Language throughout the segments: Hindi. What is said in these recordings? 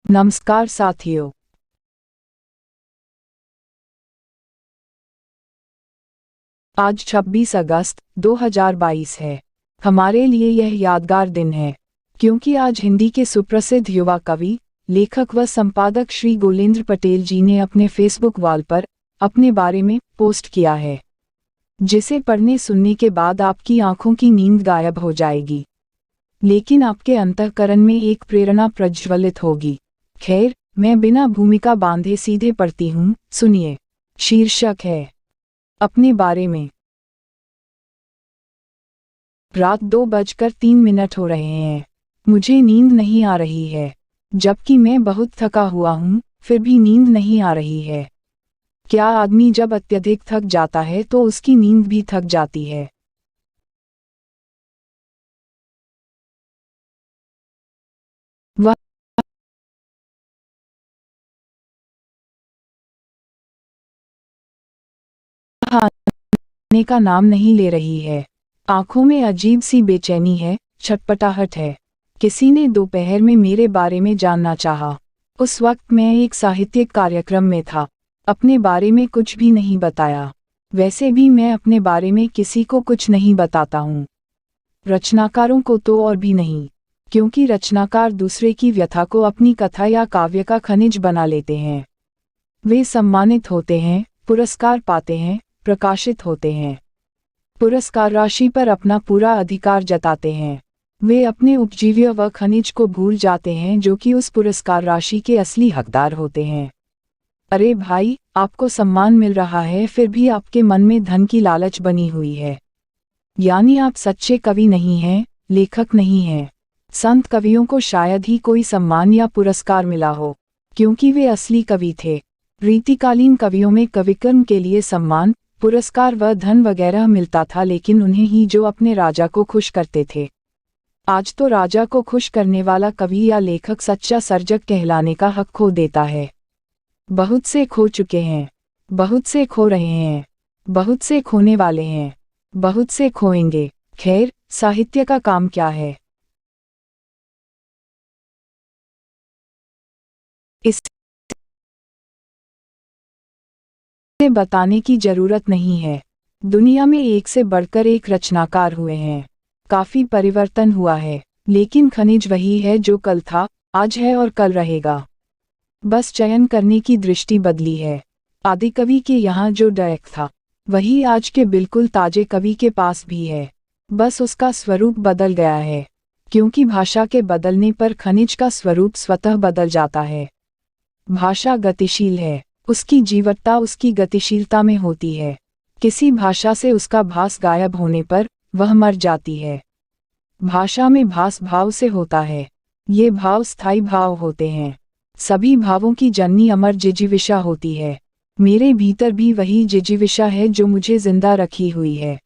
नमस्कार साथियों। आज 26 अगस्त 2022 है। हमारे लिए यह यादगार दिन है क्योंकि आज हिंदी के सुप्रसिद्ध युवा कवि, लेखक व संपादक श्री गोलेंद्र पटेल जी ने अपने फेसबुक वॉल पर अपने बारे में पोस्ट किया है, जिसे पढ़ने सुनने के बाद आपकी आंखों की नींद गायब हो जाएगी, लेकिन आपके अंतःकरण में एक प्रेरणा प्रज्वलित होगी। खैर, मैं बिना भूमिका बांधे सीधे पढ़ती हूँ, सुनिए। शीर्षक है अपने बारे में। रात 2:03 हो रहे हैं। मुझे नींद नहीं आ रही है, जबकि मैं बहुत थका हुआ हूँ, फिर भी नींद नहीं आ रही है। क्या आदमी जब अत्यधिक थक जाता है तो उसकी नींद भी थक जाती है? वह आने का नाम नहीं ले रही है। आंखों में अजीब सी बेचैनी है, छटपटाहट है। किसी ने दोपहर में मेरे बारे में जानना चाहा। उस वक्त मैं एक साहित्यिक कार्यक्रम में था। अपने बारे में कुछ भी नहीं बताया। वैसे भी मैं अपने बारे में किसी को कुछ नहीं बताता हूँ। रचनाकारों को तो और भी नहीं, क्योंकि रचनाकार दूसरे की व्यथा को अपनी कथा या काव्य का खनिज बना लेते हैं। वे सम्मानित होते हैं, पुरस्कार पाते हैं, प्रकाशित होते हैं, पुरस्कार राशि पर अपना पूरा अधिकार जताते हैं। वे अपने उपजीव्य व खनिज को भूल जाते हैं, जो कि उस पुरस्कार राशि के असली हकदार होते हैं। अरे भाई, आपको सम्मान मिल रहा है, फिर भी आपके मन में धन की लालच बनी हुई है। यानी आप सच्चे कवि नहीं हैं, लेखक नहीं हैं। संत कवियों को शायद ही कोई सम्मान या पुरस्कार मिला हो, क्योंकि वे असली कवि थे। रीतिकालीन कवियों में कविकर्म के लिए सम्मान, पुरस्कार व धन वगैरह मिलता था, लेकिन उन्हें ही जो अपने राजा को खुश करते थे। आज तो राजा को खुश करने वाला कवि या लेखक सच्चा सर्जक कहलाने का हक खो देता है। बहुत से खो चुके हैं, बहुत से खो रहे हैं, बहुत से खोने वाले हैं, बहुत से खोएंगे। खैर, साहित्य का काम क्या है, इसे बताने की जरूरत नहीं है। दुनिया में एक से बढ़कर एक रचनाकार हुए हैं। काफी परिवर्तन हुआ है, लेकिन खनिज वही है जो कल था, आज है और कल रहेगा। बस चयन करने की दृष्टि बदली है। आदिकवि के यहाँ जो डायरेक्ट था, वही आज के बिल्कुल ताजे कवि के पास भी है। बस उसका स्वरूप बदल गया है, क्योंकि भाषा के बदलने पर खनिज का स्वरूप स्वतः बदल जाता है। भाषा गतिशील है, उसकी जीवटता उसकी गतिशीलता में होती है। किसी भाषा से उसका भास गायब होने पर वह मर जाती है। भाषा में भास भाव से होता है। ये भाव स्थायी भाव होते हैं। सभी भावों की जननी अमर जिजीविषा होती है। मेरे भीतर भी वही जिजीविषा है जो मुझे जिंदा रखी हुई है।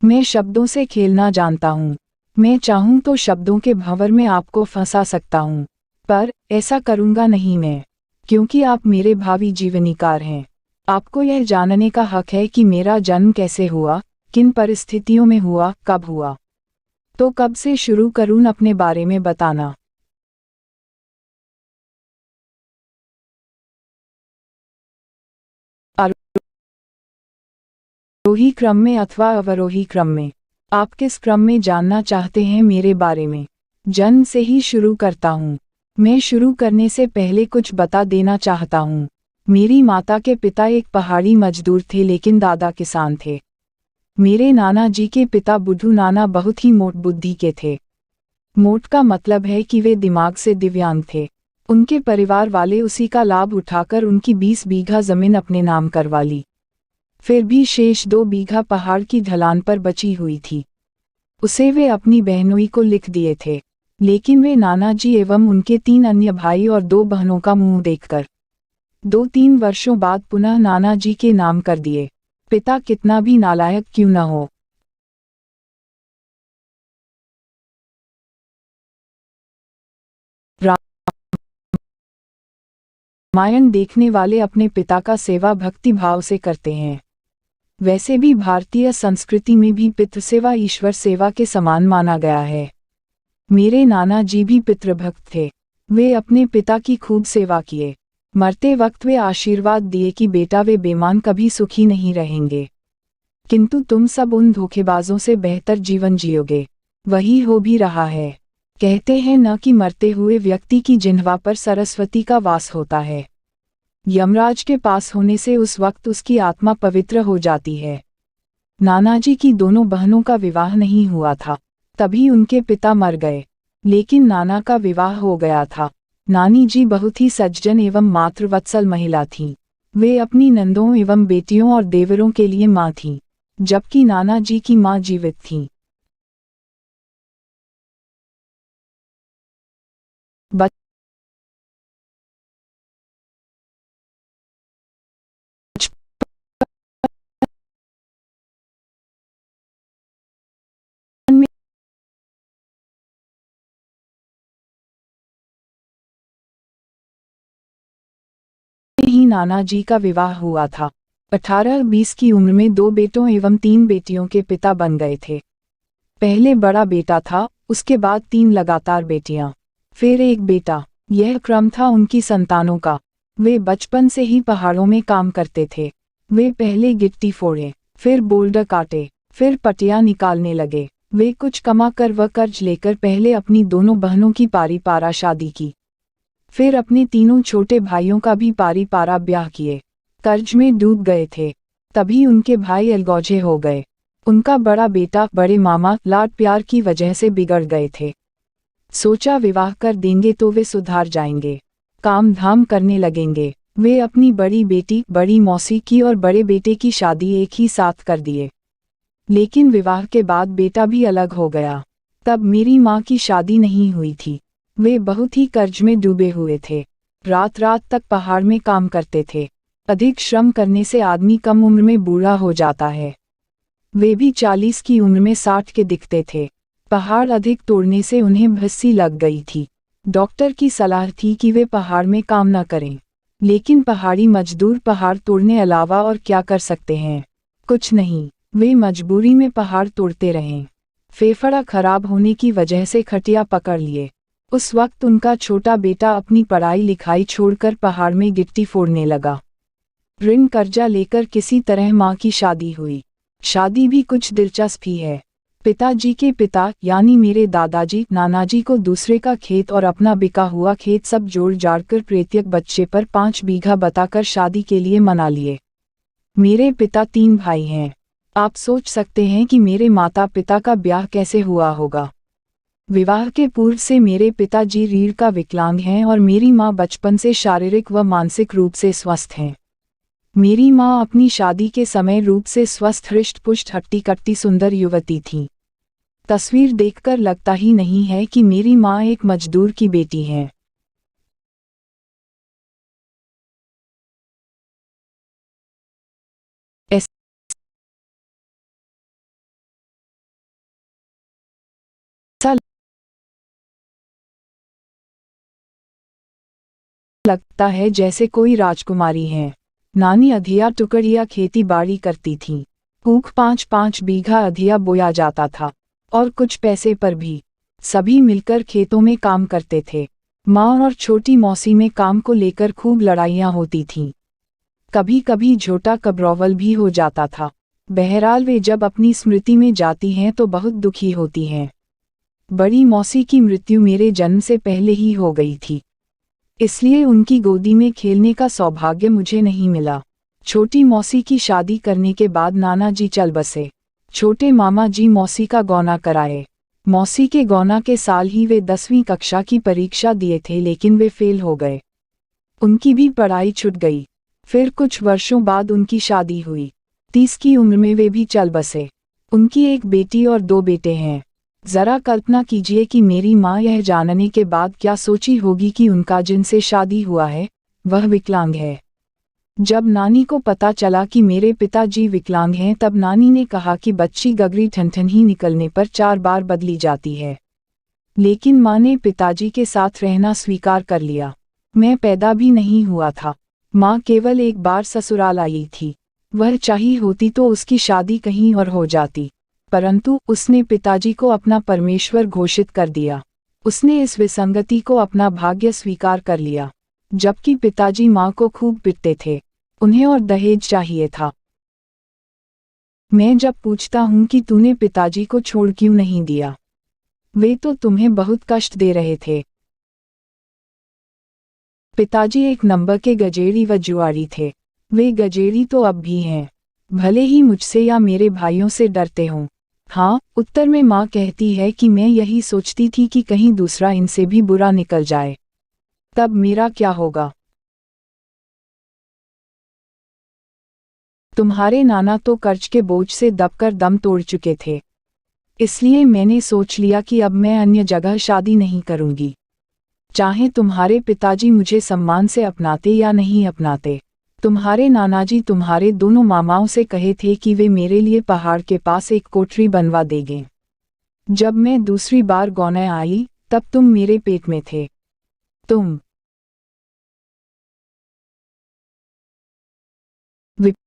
मैं शब्दों से खेलना जानता हूँ। मैं चाहूँ तो शब्दों के भंवर में आपको फंसा सकता हूँ, पर ऐसा करूँगा नहीं मैं, क्योंकि आप मेरे भावी जीवनीकार हैं। आपको यह जानने का हक है कि मेरा जन्म कैसे हुआ, किन परिस्थितियों में हुआ, कब हुआ। तो कब से शुरू करूँ अपने बारे में बताना? आरोही क्रम में अथवा अवरोही क्रम में? आप किस क्रम में जानना चाहते हैं मेरे बारे में? जन्म से ही शुरू करता हूँ। मैं शुरू करने से पहले कुछ बता देना चाहता हूँ। मेरी माता के पिता एक पहाड़ी मजदूर थे, लेकिन दादा किसान थे। मेरे नाना जी के पिता बुद्धू नाना बहुत ही मोट बुद्धि के थे। मोट का मतलब है कि वे दिमाग से दिव्यांग थे। उनके परिवार वाले उसी का लाभ उठाकर उनकी 20 बीघा जमीन अपने नाम करवा ली। फिर भी शेष 2 बीघा पहाड़ की ढलान पर बची हुई थी। उसे वे अपनी बहनोई को लिख दिए थे, लेकिन वे नाना जी एवं उनके 3 अन्य भाई और 2 बहनों का मुंह देखकर 2-3 वर्षों बाद पुनः नाना जी के नाम कर दिए। पिता कितना भी नालायक क्यों न हो। रामायण देखने वाले अपने पिता का सेवा भक्ति भाव से करते हैं। वैसे भी भारतीय संस्कृति में भी पितृसेवा ईश्वर सेवा के समान माना गया है। मेरे नाना जी भी पितृभक्त थे। वे अपने पिता की खूब सेवा किए। मरते वक्त वे आशीर्वाद दिए कि बेटा वे बेमान कभी सुखी नहीं रहेंगे, किंतु तुम सब उन धोखेबाजों से बेहतर जीवन जियोगे। वही हो भी रहा है। कहते हैं न कि मरते हुए व्यक्ति की जिह्वा पर सरस्वती का वास होता है। यमराज के पास होने से उस वक्त उसकी आत्मा पवित्र हो जाती है। नानाजी की दोनों बहनों का विवाह नहीं हुआ था, तभी उनके पिता मर गए, लेकिन नाना का विवाह हो गया था। नानी जी बहुत ही सज्जन एवं मातृवत्सल महिला थीं। वे अपनी नंदों एवं बेटियों और देवरों के लिए माँ थीं, जबकि नाना जी की माँ जीवित थीं। बचपन में ही नाना जी का विवाह हुआ था। 18-20 की उम्र में 2 बेटों एवं 3 बेटियों के पिता बन गए थे। पहले बड़ा बेटा था, उसके बाद 3 लगातार बेटियां, फिर एक बेटा। यह क्रम था उनकी संतानों का। वे बचपन से ही पहाड़ों में काम करते थे। वे पहले गिट्टी फोड़े, फिर बोल्डर काटे, फिर पटिया निकालने लगे। वे कुछ कमा कर व कर्ज लेकर पहले अपनी दोनों बहनों की पारी पारा शादी की, फिर अपने तीनों छोटे भाइयों का भी पारी पारा ब्याह किए। कर्ज में डूब गए थे, तभी उनके भाई अलगौजे हो गए। उनका बड़ा बेटा बड़े मामा लाड प्यार की वजह से बिगड़ गए थे। सोचा विवाह कर देंगे तो वे सुधार जाएंगे, काम धाम करने लगेंगे। वे अपनी बड़ी बेटी बड़ी मौसी की और बड़े बेटे की शादी एक ही साथ कर दिए। लेकिन विवाह के बाद बेटा भी अलग हो गया। तब मेरी माँ की शादी नहीं हुई थी। वे बहुत ही कर्ज में डूबे हुए थे। रात रात तक पहाड़ में काम करते थे। अधिक श्रम करने से आदमी कम उम्र में बूढ़ा हो जाता है। वे भी 40 की उम्र में 60 के दिखते थे। पहाड़ अधिक तोड़ने से उन्हें भस्सी लग गई थी। डॉक्टर की सलाह थी कि वे पहाड़ में काम न करें, लेकिन पहाड़ी मजदूर पहाड़ तोड़ने अलावा और क्या कर सकते हैं? कुछ नहीं। वे मजबूरी में पहाड़ तोड़ते रहे। फेफड़ा खराब होने की वजह से खटिया पकड़ लिए। उस वक्त उनका छोटा बेटा अपनी पढ़ाई लिखाई छोड़कर पहाड़ में गिट्टी फोड़ने लगा। ऋण कर्जा लेकर किसी तरह माँ की शादी हुई। शादी भी कुछ दिलचस्प ही है। पिताजी के पिता यानी मेरे दादाजी नानाजी को दूसरे का खेत और अपना बिका हुआ खेत सब जोड़ जाड़कर प्रत्येक बच्चे पर 5 बीघा बताकर शादी के लिए मना लिए। मेरे पिता 3 भाई हैं। आप सोच सकते हैं कि मेरे माता पिता का ब्याह कैसे हुआ होगा। विवाह के पूर्व से मेरे पिताजी रीढ़ का विकलांग हैं और मेरी माँ बचपन से शारीरिक व मानसिक रूप से स्वस्थ हैं। मेरी माँ अपनी शादी के समय रूप से स्वस्थ हृष्ट पुष्ट हट्टी कट्टी सुंदर युवती थी। तस्वीर देखकर लगता ही नहीं है कि मेरी माँ एक मजदूर की बेटी हैं। ऐसा लगता है जैसे कोई राजकुमारी है। नानी अधिया टुकड़िया खेती बाड़ी करती थीं। ऊख 5-5 बीघा अधिया बोया जाता था, और कुछ पैसे पर भी। सभी मिलकर खेतों में काम करते थे। माँ और छोटी मौसी में काम को लेकर खूब लड़ाइयाँ होती थीं। कभी कभी झोटा कब्रौवल भी हो जाता था। बहरहाल वे जब अपनी स्मृति में जाती हैं तो बहुत दुखी होती हैं। बड़ी मौसी की मृत्यु मेरे जन्म से पहले ही हो गई थी, इसलिए उनकी गोदी में खेलने का सौभाग्य मुझे नहीं मिला। छोटी मौसी की शादी करने के बाद नाना जी चल बसे। छोटे मामा जी मौसी का गौना कराए। मौसी के गौना के साल ही वे 10वीं कक्षा की परीक्षा दिए थे, लेकिन वे फेल हो गए। उनकी भी पढ़ाई छूट गई। फिर कुछ वर्षों बाद उनकी शादी हुई। 30 की उम्र में वे भी चल बसे। उनकी एक बेटी और 2 बेटे हैं। जरा कल्पना कीजिए कि मेरी माँ यह जानने के बाद क्या सोची होगी कि उनका जिनसे शादी हुआ है वह विकलांग है। जब नानी को पता चला कि मेरे पिताजी विकलांग हैं, तब नानी ने कहा कि बच्ची गगरी ठनठन ही निकलने पर 4 बार बदली जाती है। लेकिन माँ ने पिताजी के साथ रहना स्वीकार कर लिया। मैं पैदा भी नहीं हुआ था। माँ केवल एक बार ससुराल आई थी। वह चाही होती तो उसकी शादी कहीं और हो जाती, परंतु उसने पिताजी को अपना परमेश्वर घोषित कर दिया। उसने इस विसंगति को अपना भाग्य स्वीकार कर लिया। जबकि पिताजी माँ को खूब पिटते थे, उन्हें और दहेज चाहिए था। मैं जब पूछता हूँ कि तूने पिताजी को छोड़ क्यों नहीं दिया, वे तो तुम्हें बहुत कष्ट दे रहे थे। पिताजी एक नंबर के गजेड़ी व जुआरी थे। वे गजेड़ी तो अब भी हैं, भले ही मुझसे या मेरे भाइयों से डरते हों। हाँ, उत्तर में माँ कहती है कि मैं यही सोचती थी कि कहीं दूसरा इनसे भी बुरा निकल जाए, तब मेरा क्या होगा। तुम्हारे नाना तो कर्ज के बोझ से दबकर दम तोड़ चुके थे, इसलिए मैंने सोच लिया कि अब मैं अन्य जगह शादी नहीं करूंगी, चाहे तुम्हारे पिताजी मुझे सम्मान से अपनाते या नहीं अपनाते। तुम्हारे नानाजी तुम्हारे दोनों मामाओं से कहे थे कि वे मेरे लिए पहाड़ के पास एक कोठरी बनवा देंगे। जब मैं दूसरी बार गौना आई, तब तुम मेरे पेट में थे। तुम विपत्ति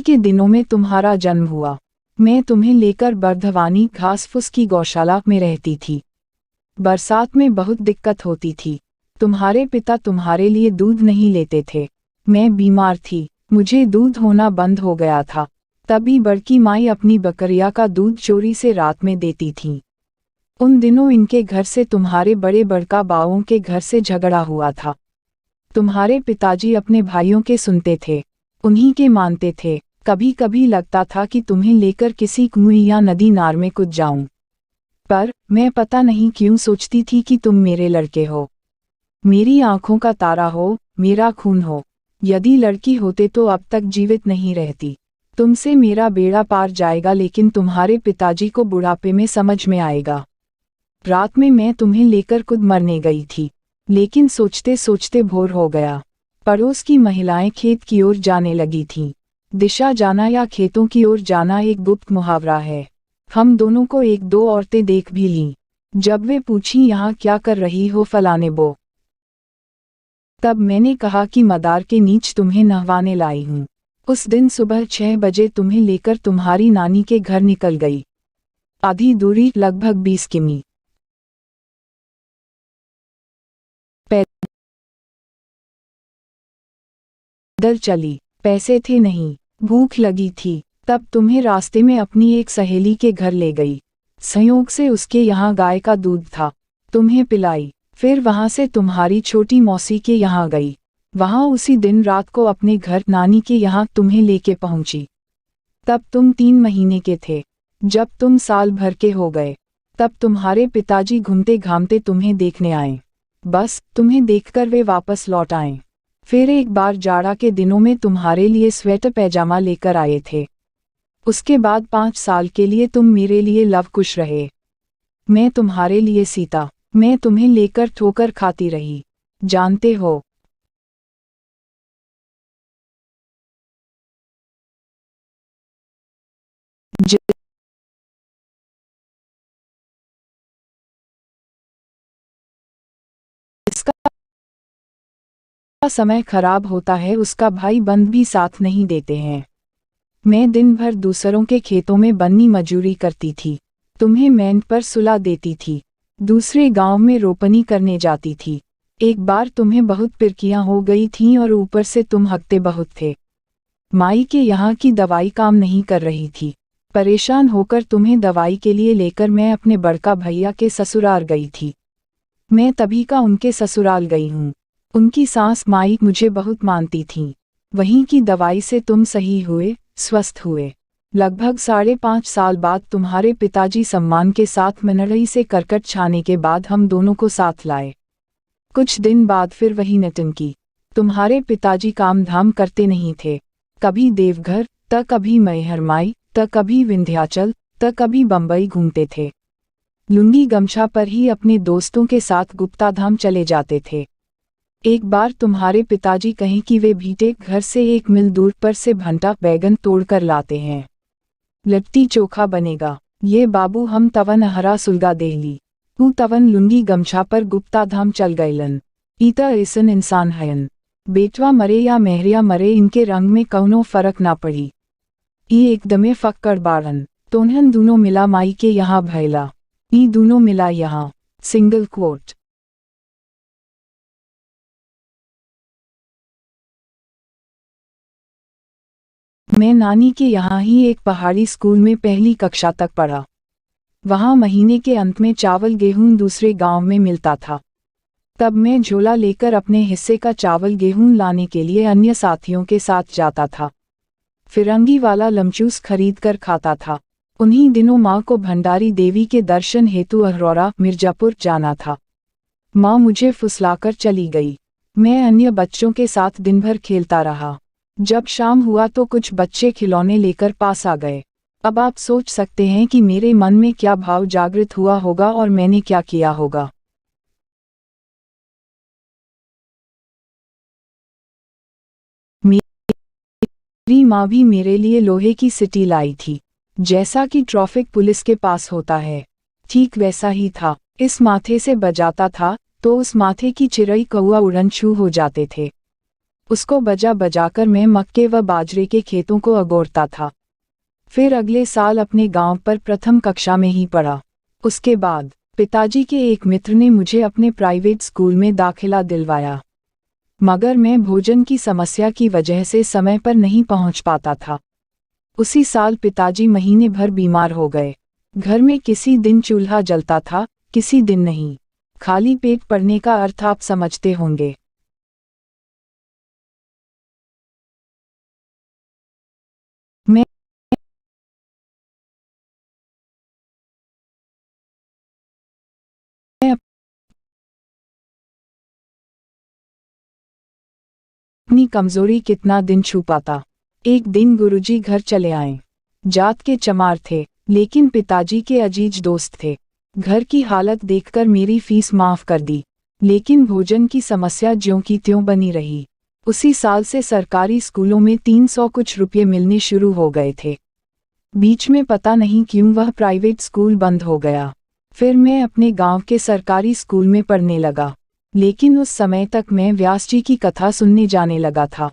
के दिनों में तुम्हारा जन्म हुआ। मैं तुम्हें लेकर बर्धवानी घास फूस की गौशाला में रहती थी। बरसात में बहुत दिक्कत होती थी। तुम्हारे पिता तुम्हारे लिए दूध नहीं लेते थे। मैं बीमार थी, मुझे दूध होना बंद हो गया था। तभी बड़की माई अपनी बकरिया का दूध चोरी से रात में देती थी। उन दिनों इनके घर से तुम्हारे बड़े बड़का बाओं के घर से झगड़ा हुआ था। तुम्हारे पिताजी अपने भाइयों के सुनते थे, उन्हीं के मानते थे। कभी कभी लगता था कि तुम्हें लेकर किसी कुएं या नदी नार में कूद जाऊं, पर मैं पता नहीं क्यों सोचती थी कि तुम मेरे लड़के हो, मेरी आंखों का तारा हो, मेरा खून हो। यदि लड़की होते तो अब तक जीवित नहीं रहती। तुमसे मेरा बेड़ा पार जाएगा, लेकिन तुम्हारे पिताजी को बुढ़ापे में समझ में आएगा। रात में मैं तुम्हें लेकर खुद मरने गई थी, लेकिन सोचते सोचते भोर हो गया। पड़ोस की महिलाएं खेत की ओर जाने लगी थीं। दिशा जाना या खेतों की ओर जाना एक गुप्त मुहावरा है। हम दोनों को एक दो औरतें देख भी लीं। जब वे पूछीं यहाँ क्या कर रही हो फलाने बो, तब मैंने कहा कि मदार के नीच तुम्हें नहवाने लाई हूँ। उस दिन सुबह 6 बजे तुम्हें लेकर तुम्हारी नानी के घर निकल गई। आधी दूरी लगभग 20 किमी पैदल चली। पैसे थे नहीं, भूख लगी थी, तब तुम्हें रास्ते में अपनी एक सहेली के घर ले गई। संयोग से उसके यहाँ गाय का दूध था, तुम्हें पिलाई। फिर वहाँ से तुम्हारी छोटी मौसी के यहाँ गई। वहाँ उसी दिन रात को अपने घर नानी के यहाँ तुम्हें लेके पहुँची। तब तुम 3 महीने के थे। जब तुम साल भर के हो गए, तब तुम्हारे पिताजी घूमते घामते तुम्हें देखने आए। बस तुम्हें देखकर वे वापस लौट आए। फिर एक बार जाड़ा के दिनों में तुम्हारे लिए स्वेटर पैजामा लेकर आए थे। उसके बाद 5 साल के लिए तुम मेरे लिए लवकुश रहे। मैं तुम्हारे लिए सीता, मैं तुम्हें लेकर ठोकर खाती रही, जानते हो। जिसका समय खराब होता है उसका भाई बंद भी साथ नहीं देते हैं। मैं दिन भर दूसरों के खेतों में बन्नी मजूरी करती थी, तुम्हें मेंढ पर सुला देती थी, दूसरे गांव में रोपनी करने जाती थी। एक बार तुम्हें बहुत पिरकियां हो गई थीं और ऊपर से तुम हकते बहुत थे। माई के यहाँ की दवाई काम नहीं कर रही थी। परेशान होकर तुम्हें दवाई के लिए लेकर मैं अपने बड़का भैया के ससुराल गई थी। मैं तभी का उनके ससुराल गई हूँ। उनकी सास माई मुझे बहुत मानती थीं। वहीं की दवाई से तुम सही हुए, स्वस्थ हुए। लगभग 5.5 साल बाद तुम्हारे पिताजी सम्मान के साथ मनरई से करकट छाने के बाद हम दोनों को साथ लाए। कुछ दिन बाद फिर वही नटंकी। तुम्हारे पिताजी काम धाम करते नहीं थे। कभी देवघर, त कभी मैहरमाई, त कभी विंध्याचल, त कभी बम्बई घूमते थे। लुंगी गमछा पर ही अपने दोस्तों के साथ गुप्ता धाम चले जाते थे। एक बार तुम्हारे पिताजी कहें कि वे भीटे घर से 1 मील दूर पर से भंटा बैगन तोड़कर लाते हैं, लिट्टी चोखा बनेगा। ये बाबू हम तवन हरा सुलगा देहली, तू तवन लुंगी गमछा पर गुप्ता धाम चल गईलन। ईता ऐसन इंसान हयन, बेटवा मरे या मेहरिया मरे इनके रंग में कौनो फर्क ना पड़ी। ई एकदमे फक्कड़ बाड़न, तोन्हन दूनो मिला माई के यहाँ भैला, ई दूनो मिला यहाँ। Single quote. मैं नानी के यहाँ ही एक पहाड़ी स्कूल में पहली कक्षा तक पढ़ा। वहाँ महीने के अंत में चावल गेहूं दूसरे गांव में मिलता था। तब मैं झोला लेकर अपने हिस्से का चावल गेहूं लाने के लिए अन्य साथियों के साथ जाता था। फिरंगी वाला लमचूस खरीद कर खाता था। उन्हीं दिनों माँ को भंडारी देवी के दर्शन हेतु अहरौरा मिर्जापुर जाना था। माँ मुझे फुसलाकर चली गई। मैं अन्य बच्चों के साथ दिन भर खेलता रहा। जब शाम हुआ तो कुछ बच्चे खिलौने लेकर पास आ गए। अब आप सोच सकते हैं कि मेरे मन में क्या भाव जागृत हुआ होगा और मैंने क्या किया होगा। मेरी माँ भी मेरे लिए लोहे की सीटी लाई थी, जैसा कि ट्रैफिक पुलिस के पास होता है। ठीक वैसा ही था। इस माथे से बजाता था तो उस माथे की चिरई कौआ उड़न छू हो जाते थे। उसको बजा बजाकर मैं मक्के व बाजरे के खेतों को अगोरता था। फिर अगले साल अपने गांव पर प्रथम कक्षा में ही पढ़ा। उसके बाद पिताजी के एक मित्र ने मुझे अपने प्राइवेट स्कूल में दाखिला दिलवाया, मगर मैं भोजन की समस्या की वजह से समय पर नहीं पहुंच पाता था। उसी साल पिताजी महीने भर बीमार हो गए। घर में किसी दिन चूल्हा जलता था, किसी दिन नहीं। खाली पेट पढ़ने का अर्थ आप समझते होंगे। मैं अपनी कमजोरी कितना दिन छुपाता। एक दिन गुरुजी घर चले आए। जात के चमार थे, लेकिन पिताजी के अजीज दोस्त थे। घर की हालत देखकर मेरी फीस माफ कर दी, लेकिन भोजन की समस्या ज्यों की त्यों बनी रही। उसी साल से सरकारी स्कूलों में 300 कुछ रुपये मिलने शुरू हो गए थे। बीच में पता नहीं क्यों वह प्राइवेट स्कूल बंद हो गया। फिर मैं अपने गांव के सरकारी स्कूल में पढ़ने लगा, लेकिन उस समय तक मैं व्यास जी की कथा सुनने जाने लगा था।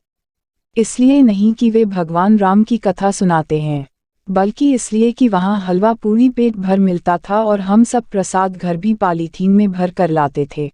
इसलिए नहीं कि वे भगवान राम की कथा सुनाते हैं, बल्कि इसलिए कि वहाँ हलवा पूरी पेट भर मिलता था और हम सब प्रसाद घर भी पॉलीथीन में भर कर लाते थे।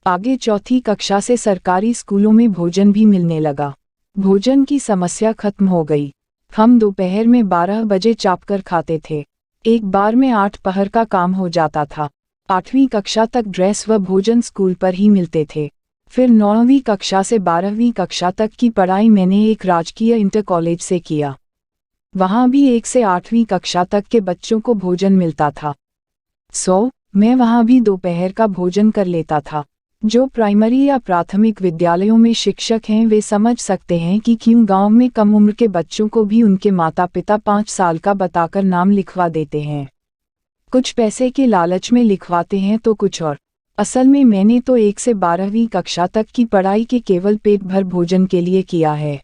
आगे चौथी कक्षा से सरकारी स्कूलों में भोजन भी मिलने लगा। भोजन की समस्या खत्म हो गई। हम दोपहर में 12 बजे चापकर खाते थे। एक बार में 8 पहर का काम हो जाता था। 8वीं कक्षा तक ड्रेस व भोजन स्कूल पर ही मिलते थे। फिर 9वीं कक्षा से 12वीं कक्षा तक की पढ़ाई मैंने एक राजकीय इंटर कॉलेज से किया। वहाँ भी 1 से 8वीं कक्षा तक के बच्चों को भोजन मिलता था। मैं वहाँ भी दोपहर का भोजन कर लेता था। जो प्राइमरी या प्राथमिक विद्यालयों में शिक्षक हैं वे समझ सकते हैं कि क्यों गांव में कम उम्र के बच्चों को भी उनके माता पिता 5 साल का बताकर नाम लिखवा देते हैं। कुछ पैसे के लालच में लिखवाते हैं तो कुछ और। असल में मैंने तो 1 से 12वीं कक्षा तक की पढ़ाई के केवल पेट भर भोजन के लिए किया है।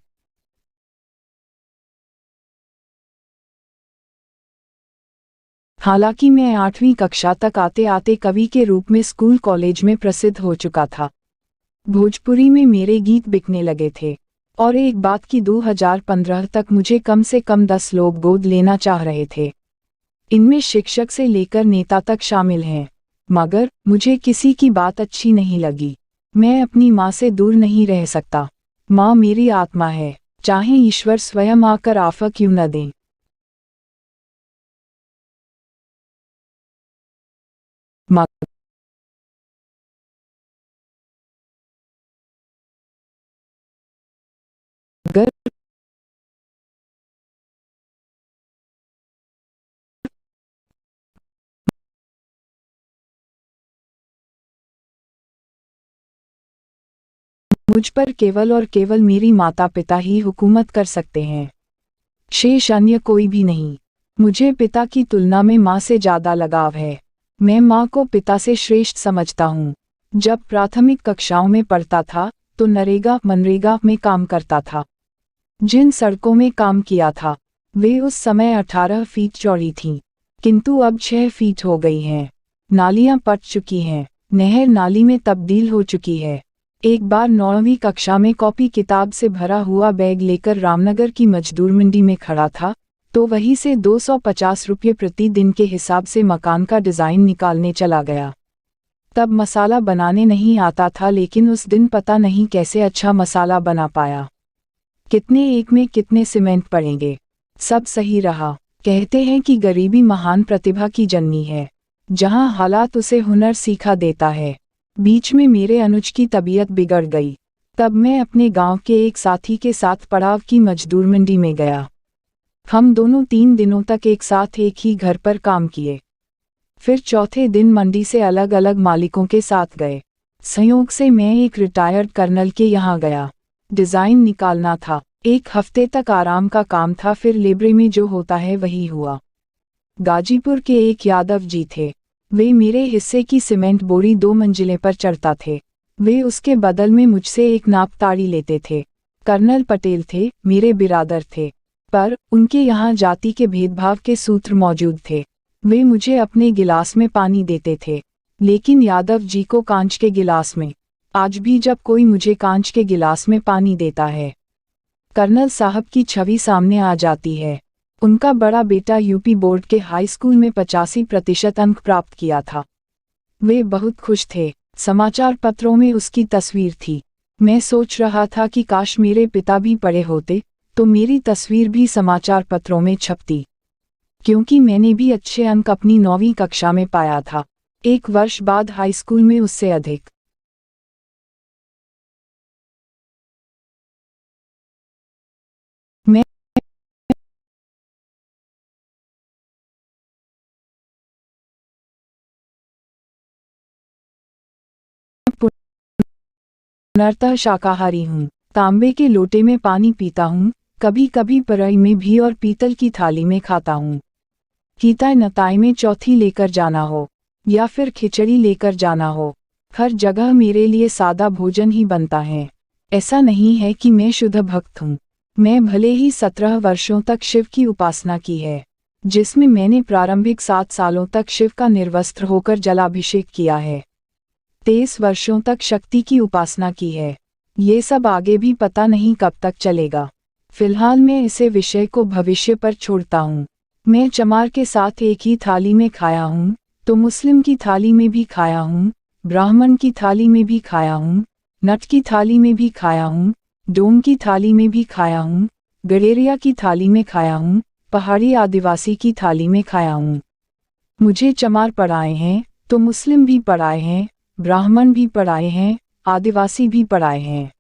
हालांकि मैं 8वीं कक्षा तक आते आते कवि के रूप में स्कूल कॉलेज में प्रसिद्ध हो चुका था। भोजपुरी में मेरे गीत बिकने लगे थे। और एक बात की 2015 तक मुझे कम से कम 10 लोग गोद लेना चाह रहे थे। इनमें शिक्षक से लेकर नेता तक शामिल हैं। मगर मुझे किसी की बात अच्छी नहीं लगी। मैं अपनी माँ से दूर नहीं रह सकता। माँ मेरी आत्मा है, चाहे ईश्वर स्वयं आकर आफा क्यों न दें। मगर मुझ पर केवल और केवल मेरी माता पिता ही हुकूमत कर सकते हैं, शेष अन्य कोई भी नहीं। मुझे पिता की तुलना में माँ से ज़्यादा लगाव है। मैं माँ को पिता से श्रेष्ठ समझता हूँ। जब प्राथमिक कक्षाओं में पढ़ता था तो नरेगा मनरेगा में काम करता था। जिन सड़कों में काम किया था वे उस समय 18 फीट चौड़ी थीं, किंतु अब 6 फीट हो गई हैं। नालियां पट चुकी हैं, नहर नाली में तब्दील हो चुकी है। एक बार 9वीं कक्षा में कॉपी किताब से भरा हुआ बैग लेकर रामनगर की मजदूर मंडी में खड़ा था तो वहीं से 250 रुपये प्रतिदिन के हिसाब से मकान का डिज़ाइन निकालने चला गया। तब मसाला बनाने नहीं आता था, लेकिन उस दिन पता नहीं कैसे अच्छा मसाला बना पाया। कितने एक में कितने सीमेंट पड़ेंगे, सब सही रहा। कहते हैं कि गरीबी महान प्रतिभा की जननी है, जहां हालात उसे हुनर सीखा देता है। बीच में मेरे अनुज की तबीयत बिगड़ गई। तब मैं अपने गांव के एक साथी के साथ पड़ाव की मजदूर मंडी में गया। हम दोनों 3 दिनों तक एक साथ एक ही घर पर काम किए। फिर चौथे दिन मंडी से अलग अलग मालिकों के साथ गए। संयोग से मैं एक रिटायर्ड कर्नल के यहाँ गया। डिज़ाइन निकालना था। 1 हफ्ते तक आराम का काम था, फिर लेबरे में जो होता है वही हुआ। गाजीपुर के एक यादव जी थे। वे मेरे हिस्से की सीमेंट बोरी 2 मंजिले पर चढ़ता थे। वे उसके बदल में मुझसे एक नापताड़ी लेते थे। कर्नल पटेल थे, मेरे बिरादर थे, पर उनके यहाँ जाति के भेदभाव के सूत्र मौजूद थे। वे मुझे अपने गिलास में पानी देते थे, लेकिन यादव जी को कांच के गिलास में। आज भी जब कोई मुझे कांच के गिलास में पानी देता है, कर्नल साहब की छवि सामने आ जाती है। उनका बड़ा बेटा यूपी बोर्ड के हाई स्कूल में 85% अंक प्राप्त किया था। वे बहुत खुश थे। समाचार पत्रों में उसकी तस्वीर थी। मैं सोच रहा था कि काश मेरे पिता भी पढ़े होते तो मेरी तस्वीर भी समाचार पत्रों में छपती, क्योंकि मैंने भी अच्छे अंक अपनी 9वीं कक्षा में पाया था। 1 वर्ष बाद हाई स्कूल में उससे अधिक। मैं पूर्णतः शाकाहारी हूँ। तांबे के लोटे में पानी पीता हूँ, कभी कभी पराई में भी, और पीतल की थाली में खाता हूँ। कीताय नताय में चौथी लेकर जाना हो या फिर खिचड़ी लेकर जाना हो, हर जगह मेरे लिए सादा भोजन ही बनता है। ऐसा नहीं है कि मैं शुद्ध भक्त हूँ। मैं भले ही 17 वर्षों तक शिव की उपासना की है, जिसमें मैंने प्रारंभिक 7 सालों तक शिव का निर्वस्त्र होकर जलाभिषेक किया है। 23 वर्षों तक शक्ति की उपासना की है। ये सब आगे भी पता नहीं कब तक चलेगा। फिलहाल मैं इसे विषय को भविष्य पर छोड़ता हूँ। मैं चमार के साथ एक ही थाली में खाया हूँ, तो मुस्लिम की थाली में भी खाया हूँ, ब्राह्मण की थाली में भी खाया हूँ, नट की थाली में भी खाया हूँ, डोम की थाली में भी खाया हूँ, गडेरिया की थाली में खाया हूँ, पहाड़ी आदिवासी की थाली में खाया हूँ। मुझे चमार पढ़ाए हैं तो मुस्लिम भी पढ़ाए हैं, ब्राह्मण भी पढ़ाए हैं, आदिवासी भी पढ़ाए हैं।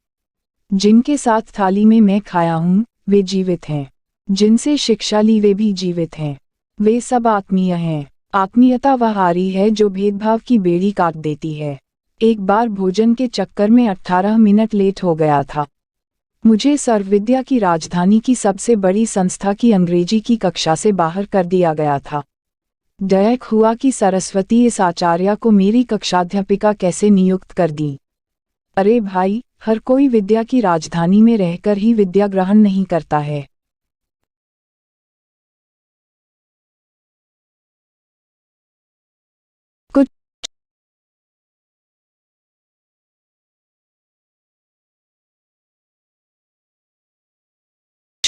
जिनके साथ थाली में मैं खाया हूँ वे जीवित हैं, जिनसे शिक्षा ली वे भी जीवित हैं। वे सब आत्मीय हैं। आत्मीयता वह आरी है जो भेदभाव की बेड़ी काट देती है। एक बार भोजन के चक्कर में 18 मिनट लेट हो गया था। मुझे सर्वविद्या की राजधानी की सबसे बड़ी संस्था की अंग्रेजी की कक्षा से बाहर कर दिया गया था। डयक हुआ कि सरस्वती इस आचार्य को मेरी कक्षाध्यापिका कैसे नियुक्त कर दी। अरे भाई, हर कोई विद्या की राजधानी में रहकर ही विद्या ग्रहण नहीं करता है। कुछ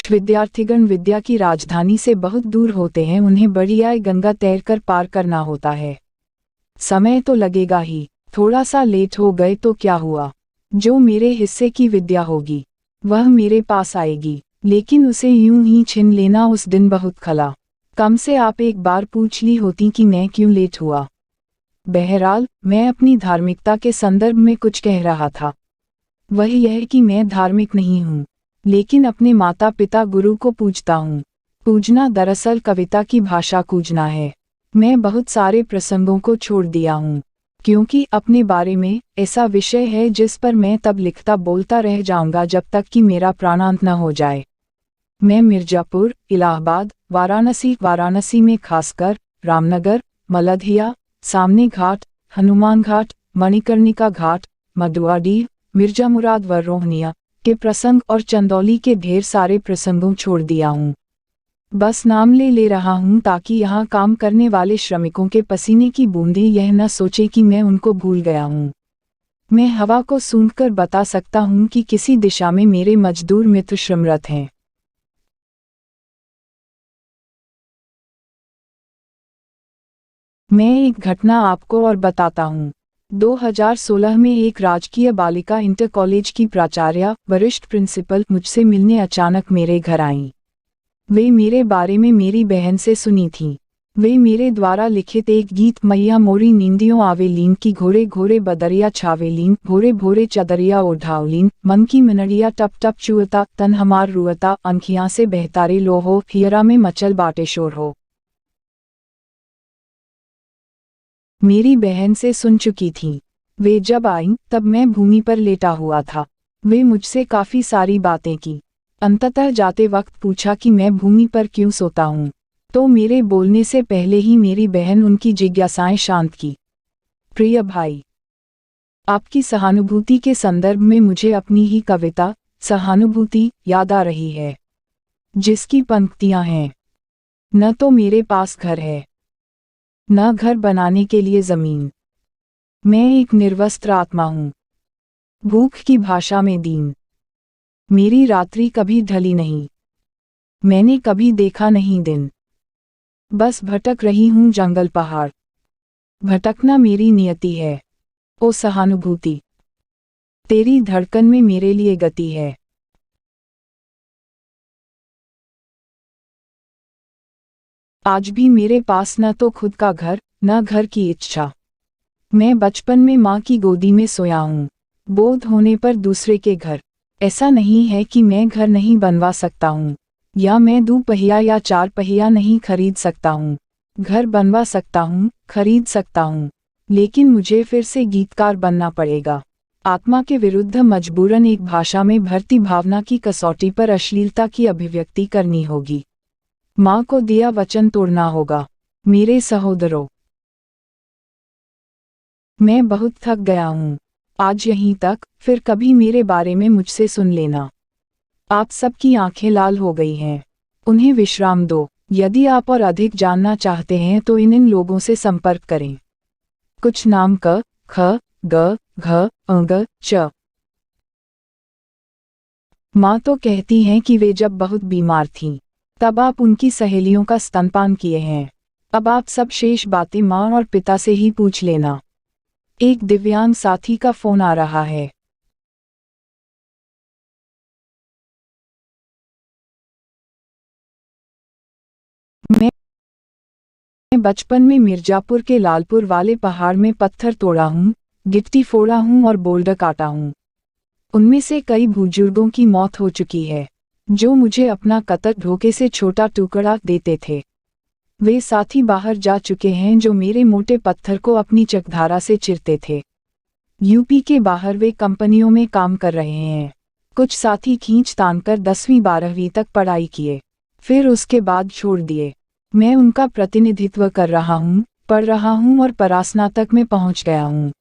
विद्यार्थीगण विद्या की राजधानी से बहुत दूर होते हैं, उन्हें बढ़िया गंगा तैरकर पार करना होता है। समय तो लगेगा ही, थोड़ा सा लेट हो गए तो क्या हुआ। जो मेरे हिस्से की विद्या होगी वह मेरे पास आएगी, लेकिन उसे यूं ही छीन लेना उस दिन बहुत खला। कम से आप एक बार पूछ ली होती कि मैं क्यों लेट हुआ। बहरहाल, मैं अपनी धार्मिकता के संदर्भ में कुछ कह रहा था। वह यह कि मैं धार्मिक नहीं हूँ, लेकिन अपने माता पिता गुरु को पूजता हूँ। पूजना दरअसल कविता की भाषा कूजना है। मैं बहुत सारे प्रसंगों को छोड़ दिया हूँ, क्योंकि अपने बारे में ऐसा विषय है जिस पर मैं तब लिखता बोलता रह जाऊंगा जब तक कि मेरा प्राणांत न हो जाए। मैं मिर्जापुर, इलाहाबाद, वाराणसी में खासकर रामनगर, मलदहिया, सामने घाट, हनुमान घाट, मणिकर्णिका घाट, मदुआडीह, मिर्जा मुराद व रोहनिया के प्रसंग और चंदौली के ढेर सारे प्रसंगों छोड़ दिया हूँ। बस नाम ले रहा हूँ ताकि यहाँ काम करने वाले श्रमिकों के पसीने की बूंदें यह न सोचे कि मैं उनको भूल गया हूँ। मैं हवा को सूंघकर बता सकता हूँ कि किसी दिशा में मेरे मजदूर मित्र श्रमरत हैं। मैं एक घटना आपको और बताता हूँ। 2016 में एक राजकीय बालिका इंटर कॉलेज की प्राचार्य, वरिष्ठ प्रिंसिपल, मुझसे मिलने अचानक मेरे घर आईं। वे मेरे बारे में मेरी बहन से सुनी थीं। वे मेरे द्वारा लिखित एक गीत, मैया मोरी नींदियों आवेलीन की घोरे घोरे बदरिया छावेलीन, भोरे भोरे चदरिया ओढ़ावलीन, मन की मिनड़िया टप टप चुअता, तन हमार रुअता, अंखियां से बहतारे लो हो, हियरा में मचल बाटे शोर हो, मेरी बहन से सुन चुकी थीं। वे जब आईं तब मैं भूमि पर लेटा हुआ था। वे मुझसे काफी सारी बातें की। अंततः जाते वक्त पूछा कि मैं भूमि पर क्यों सोता हूँ। तो मेरे बोलने से पहले ही मेरी बहन उनकी जिज्ञासाएं शांत की। प्रिय भाई, आपकी सहानुभूति के संदर्भ में मुझे अपनी ही कविता सहानुभूति याद आ रही है, जिसकी पंक्तियां हैं, न तो मेरे पास घर है, न घर बनाने के लिए जमीन, मैं एक निर्वस्त्र आत्मा हूँ, भूख की भाषा में दीन, मेरी रात्रि कभी ढली नहीं, मैंने कभी देखा नहीं दिन, बस भटक रही हूँ जंगल पहाड़, भटकना मेरी नियति है। ओ सहानुभूति, तेरी धड़कन में मेरे लिए गति है। आज भी मेरे पास न तो खुद का घर, न घर की इच्छा। मैं बचपन में माँ की गोदी में सोया हूँ, बोध होने पर दूसरे के घर। ऐसा नहीं है कि मैं घर नहीं बनवा सकता हूँ, या मैं 2 पहिया या 4 पहिया नहीं खरीद सकता हूँ। घर बनवा सकता हूँ, खरीद सकता हूँ, लेकिन मुझे फिर से गीतकार बनना पड़ेगा। आत्मा के विरुद्ध मजबूरन एक भाषा में भरती भावना की कसौटी पर अश्लीलता की अभिव्यक्ति करनी होगी। माँ को दिया वचन तोड़ना होगा। मेरे सहोदरों, मैं बहुत थक गया हूँ। आज यहीं तक, फिर कभी मेरे बारे में मुझसे सुन लेना। आप सबकी आंखें लाल हो गई हैं, उन्हें विश्राम दो। यदि आप और अधिक जानना चाहते हैं तो इन लोगों से संपर्क करें। कुछ नाम क, ख, ग, घ, अ, च। माँ तो कहती हैं कि वे जब बहुत बीमार थीं, तब आप उनकी सहेलियों का स्तनपान किए हैं। अब आप सब शेष बातें माँ और पिता से ही पूछ लेना। एक दिव्यांग साथी का फोन आ रहा है। मैं बचपन में मिर्जापुर के लालपुर वाले पहाड़ में पत्थर तोड़ा हूँ, गिट्टी फोड़ा हूँ और बोल्डर काटा हूँ। उनमें से कई बुजुर्गों की मौत हो चुकी है, जो मुझे अपना कतर धोखे से छोटा टुकड़ा देते थे। वे साथी बाहर जा चुके हैं जो मेरे मोटे पत्थर को अपनी चकधारा से चिरते थे। यूपी के बाहर वे कंपनियों में काम कर रहे हैं। कुछ साथी खींच तान कर 10वीं 12वीं तक पढ़ाई किए, फिर उसके बाद छोड़ दिए। मैं उनका प्रतिनिधित्व कर रहा हूँ, पढ़ रहा हूँ और परास्नातक में पहुँच गया हूँ।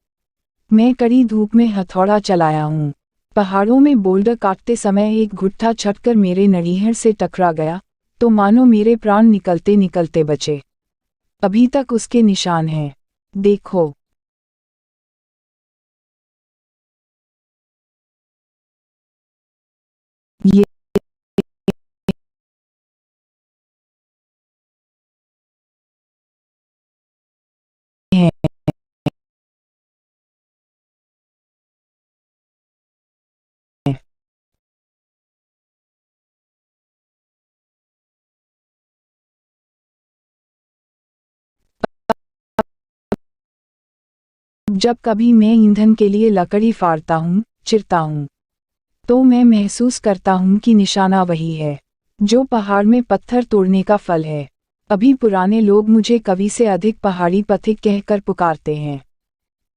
मैं कड़ी धूप में हथौड़ा चलाया हूँ। पहाड़ों में बोल्डर काटते समय एक गुट्ठा छटकर मेरे नड़ीहर से टकरा गया, तो मानो मेरे प्राण निकलते निकलते बचे। अभी तक उसके निशान हैं, देखो। ये हैं। जब कभी मैं ईंधन के लिए लकड़ी फाड़ता हूँ, चिरता हूँ, तो मैं महसूस करता हूँ कि निशाना वही है, जो पहाड़ में पत्थर तोड़ने का फल है। अभी पुराने लोग मुझे कवि से अधिक पहाड़ी पथिक कहकर पुकारते हैं।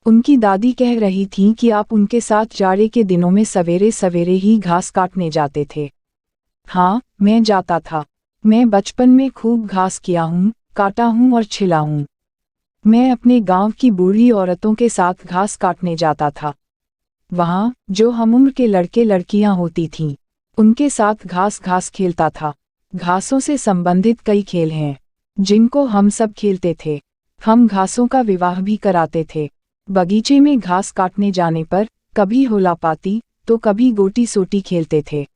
उनकी दादी कह रही थी कि आप उनके साथ जाड़े के दिनों में सवेरे सवेरे ही घास काटने जाते थे। हाँ, मैं जाता था। मैं बचपन में खूब घास किया हूँ, काटा हूँ और छिला हूँ। मैं अपने गांव की बूढ़ी औरतों के साथ घास काटने जाता था। वहाँ जो हमउम्र के लड़के लड़कियां होती थीं, उनके साथ घास घास खेलता था। घासों से संबंधित कई खेल हैं, जिनको हम सब खेलते थे। हम घासों का विवाह भी कराते थे। बगीचे में घास काटने जाने पर कभी होलापाती तो कभी गोटी सोटी खेलते थे।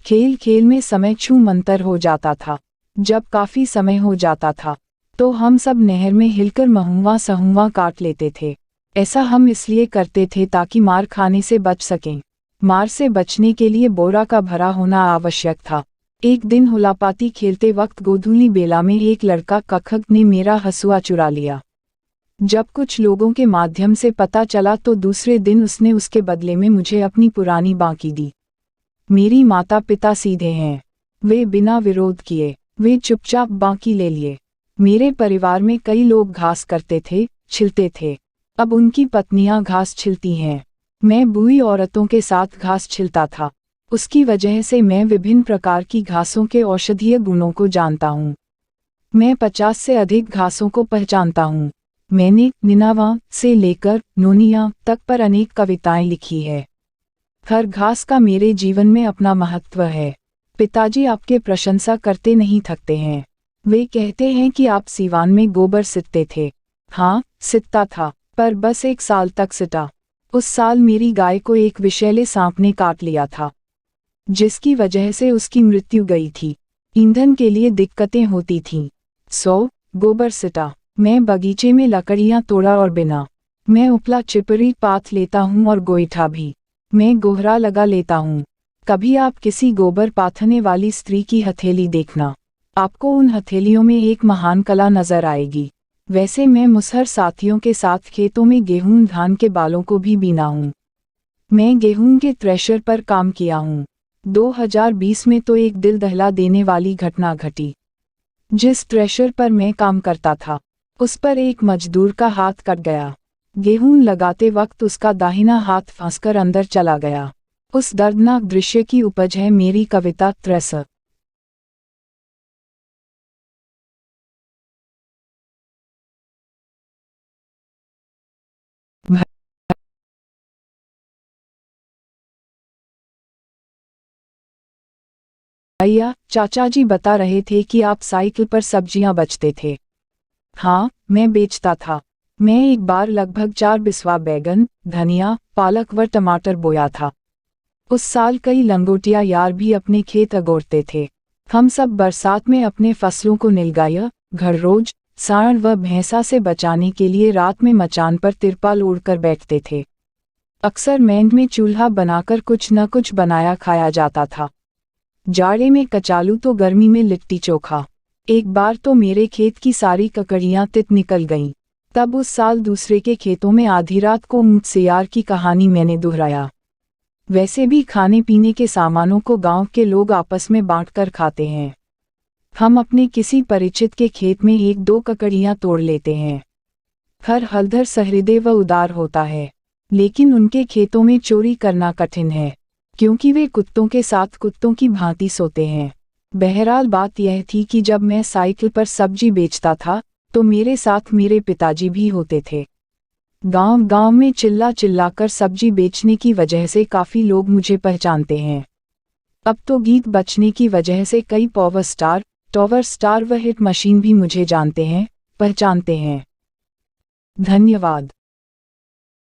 खेल खेल में समय छू मंतर हो जाता था। जब काफी समय हो जाता था तो हम सब नहर में हिलकर महुआ सहुआ काट लेते थे। ऐसा हम इसलिए करते थे ताकि मार खाने से बच सकें। मार से बचने के लिए बोरा का भरा होना आवश्यक था। एक दिन हुलापाती खेलते वक्त गोधूली बेला में एक लड़का कखक ने मेरा हसुआ चुरा लिया। जब कुछ लोगों के माध्यम से पता चला तो दूसरे दिन उसने उसके बदले में मुझे अपनी पुरानी बांकी दी। मेरी माता पिता सीधे हैं, वे बिना विरोध किए वे चुपचाप बांकी ले लिए। मेरे परिवार में कई लोग घास करते थे, छिलते थे। अब उनकी पत्नियां घास छिलती हैं। मैं बूढ़ी औरतों के साथ घास छिलता था। उसकी वजह से मैं विभिन्न प्रकार की घासों के औषधीय गुणों को जानता हूँ। मैं 50 से अधिक घासों को पहचानता हूँ। मैंने निनावा से लेकर नोनिया तक पर अनेक कविताएं लिखी है। हर घास का मेरे जीवन में अपना महत्व है। पिताजी आपके प्रशंसा करते नहीं थकते हैं। वे कहते हैं कि आप सीवान में गोबर सिटते थे। हाँ, सिटता था, पर बस 1 साल तक सिटा। उस साल मेरी गाय को एक विषैले सांप ने काट लिया था, जिसकी वजह से उसकी मृत्यु गई थी। ईंधन के लिए दिक्कतें होती थीं। गोबर सिटा। मैं बगीचे में लकड़ियां तोड़ा और बिना। मैं उपला चिपरी पात लेता हूँ और गोईठा भी। मैं गोहरा लगा लेता हूँ। कभी आप किसी गोबर पाथने वाली स्त्री की हथेली देखना, आपको उन हथेलियों में एक महान कला नजर आएगी। वैसे मैं मुसहर साथियों के साथ खेतों में गेहूं धान के बालों को भी बीना हूँ। मैं गेहूं के थ्रेशर पर काम किया हूँ। 2020 में तो एक दिल दहला देने वाली घटना घटी। जिस थ्रेशर पर मैं काम करता था, उस पर एक मजदूर का हाथ कट गया। गेहूं लगाते वक्त उसका दाहिना हाथ फंसकर अंदर चला गया। उस दर्दनाक दृश्य की उपज है मेरी कविता थ्रेशर। भैया, चाचा जी बता रहे थे कि आप साइकिल पर सब्जियां बेचते थे। हाँ, मैं बेचता था। मैं एक बार लगभग 4 बिस्वा बैगन, धनिया, पालक व टमाटर बोया था। उस साल कई लंगोटिया यार भी अपने खेत अगोरते थे। हम सब बरसात में अपने फसलों को निलगाया, घररोज, सांड व भैंसा से बचाने के लिए रात में मचान पर तिरपाल ओढ़कर बैठते थे। अक्सर मैंड में चूल्हा बनाकर कुछ न कुछ बनाया खाया जाता था। जाड़े में कचालू तो गर्मी में लिट्टी चोखा। एक बार तो मेरे खेत की सारी ककड़ियां तित निकल गईं। तब उस साल दूसरे के खेतों में आधी रात को ऊंट सियार की कहानी मैंने दोहराया। वैसे भी खाने पीने के सामानों को गांव के लोग आपस में बांटकर खाते हैं। हम अपने किसी परिचित के खेत में 1-2 ककड़ियां तोड़ लेते हैं। हर हलधर सहृदय व उदार होता है, लेकिन उनके खेतों में चोरी करना कठिन है, क्योंकि वे कुत्तों के साथ कुत्तों की भांति सोते हैं। बहरहाल बात यह थी कि जब मैं साइकिल पर सब्जी बेचता था, तो मेरे साथ मेरे पिताजी भी होते थे। गांव-गांव में चिल्ला चिल्लाकर सब्जी बेचने की वजह से काफ़ी लोग मुझे पहचानते हैं। अब तो गीत बचने की वजह से कई टॉवर स्टार व हिट मशीन भी मुझे जानते हैं, पहचानते हैं। धन्यवाद।